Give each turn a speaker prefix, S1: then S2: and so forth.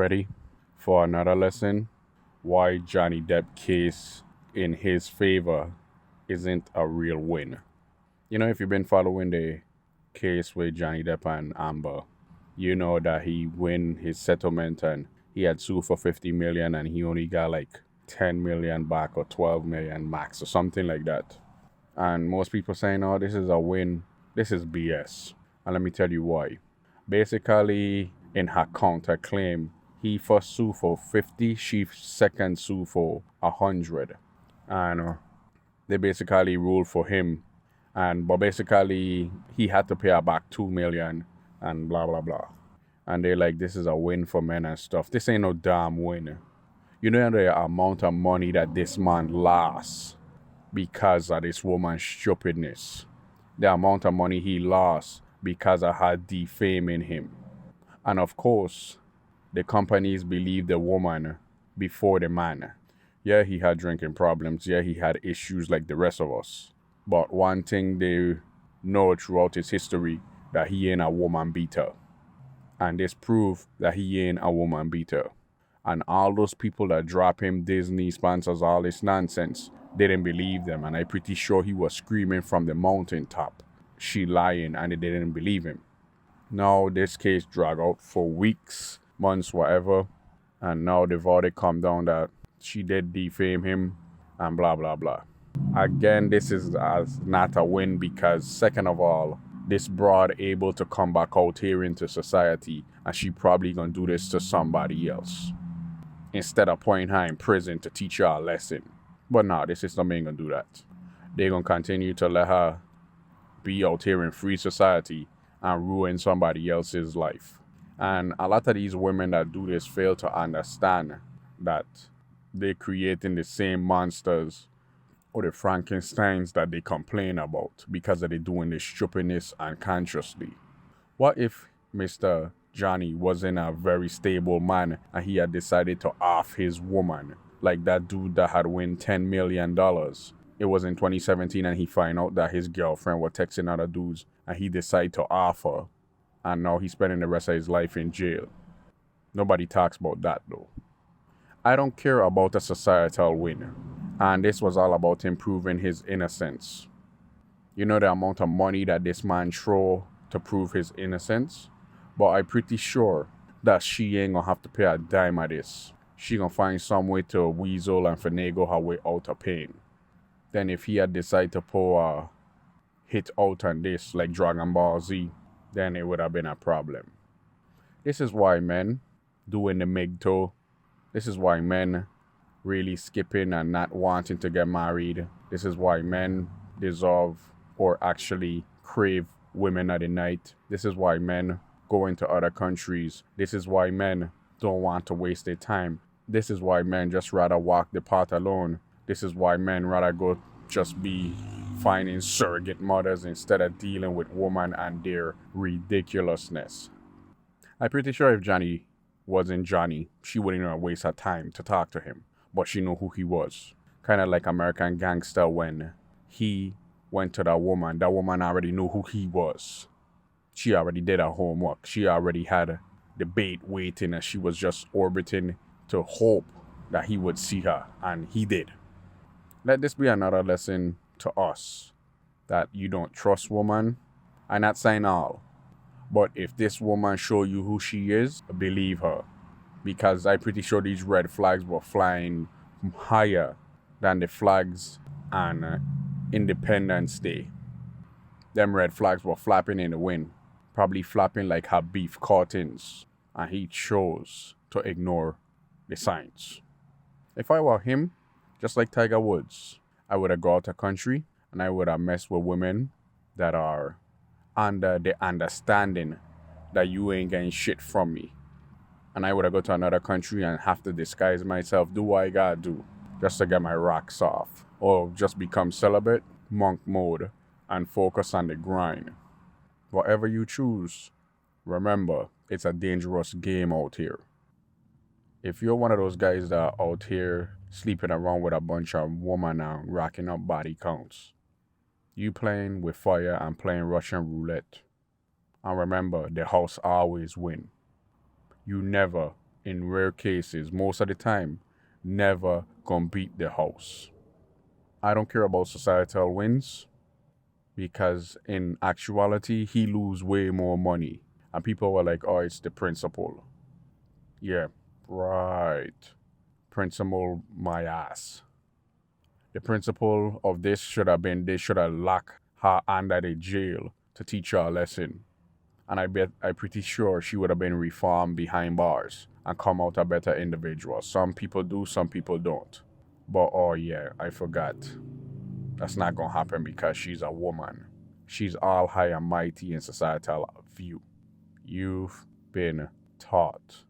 S1: ready for another lesson? Why Johnny Depp case in his favor isn't a real win. If you've been following the case with Johnny Depp and Amber, you know that he win his settlement and he had sued for 50 million and he only got like 10 million back or 12 million max or something like that. And most people saying, oh, this is a win. This is BS. And let me tell you why. Basically, in her counterclaim, he first sued for 50, she second sued for 100. And they basically ruled for him. But basically, he had to pay her back 2 million and blah, blah, blah. And they're like, this is a win for men and stuff. This ain't no damn win. You know the amount of money that this man lost because of this woman's stupidness. The amount of money he lost because of her defaming him. And of course, the companies believe the woman before the man. Yeah, he had drinking problems. Yeah, he had issues like the rest of us. But one thing they know throughout his history, that he ain't a woman beater. And this proved that he ain't a woman beater. And all those people that drop him, Disney sponsors, all this nonsense, they didn't believe them. And I'm pretty sure he was screaming from the mountaintop, she lying, and they didn't believe him. Now this case dragged out for weeks, months, whatever. And now they've already come down that she did defame him and blah, blah, blah. Again, this is not a win because, second of all, this broad able to come back out here into society and she probably gonna do this to somebody else instead of putting her in prison to teach her a lesson. But nah, this system ain't gonna do that. They're gonna continue to let her be out here in free society and ruin somebody else's life. And a lot of these women that do this fail to understand that they're creating the same monsters or the Frankensteins that they complain about because they're doing this stupidness unconsciously. What if Mr. Johnny wasn't a very stable man and he had decided to off his woman, like that dude that had won $10 million? It was in 2017 and he found out that his girlfriend was texting other dudes and he decided to off her, and now he's spending the rest of his life in jail. Nobody talks about that though. I don't care about a societal win. And this was all about him proving his innocence. You know the amount of money that this man threw to prove his innocence? But I'm pretty sure that she ain't gonna have to pay a dime of this. She gonna find some way to weasel and finagle her way out of pain. Then if he had decided to pull a hit out on this like Dragon Ball Z, then it would have been a problem. This is why men doing the MGTOW. This is why men really skipping and not wanting to get married. This is why men deserve or actually crave women at the night. This is why men go into other countries. This is why men don't want to waste their time. This is why men just rather walk the path alone. This is why men rather go just be finding surrogate mothers instead of dealing with women and their ridiculousness. I'm pretty sure if Johnny wasn't Johnny, she wouldn't even waste her time to talk to him. But she knew who he was. Kind of like American Gangster when he went to that woman already knew who he was. She already did her homework. She already had the bait waiting and she was just orbiting to hope that he would see her, and he did. Let this be another lesson to us that you don't trust woman. I'm not saying all, but if this woman show you who she is, believe her. Because I'm pretty sure these red flags were flying higher than the flags on Independence Day. Them red flags were flapping in the wind, probably flapping like her beef curtains, and he chose to ignore the signs. If I were him, just like Tiger Woods, I would have gone out the country and I would have messed with women that are under the understanding that you ain't getting shit from me. And I would have go to another country and have to disguise myself, do what I gotta do, just to get my rocks off. Or just become celibate, monk mode, and focus on the grind. Whatever you choose, remember, it's a dangerous game out here. If you're one of those guys that are out here sleeping around with a bunch of women and racking up body counts, you playing with fire and playing Russian roulette. And remember, the house always win. You never in rare cases, most of the time, never gonna beat the house. I don't care about societal wins because in actuality, he lose way more money. And people were like, oh, it's the principal. Yeah, right. Principal, my ass. The principal of this should have been, they should have locked her under the jail to teach her a lesson. And I'm pretty sure she would have been reformed behind bars and come out a better individual. Some people do, some people don't. But oh yeah, I forgot. That's not gonna happen because she's a woman. She's all high and mighty in societal view. You've been taught.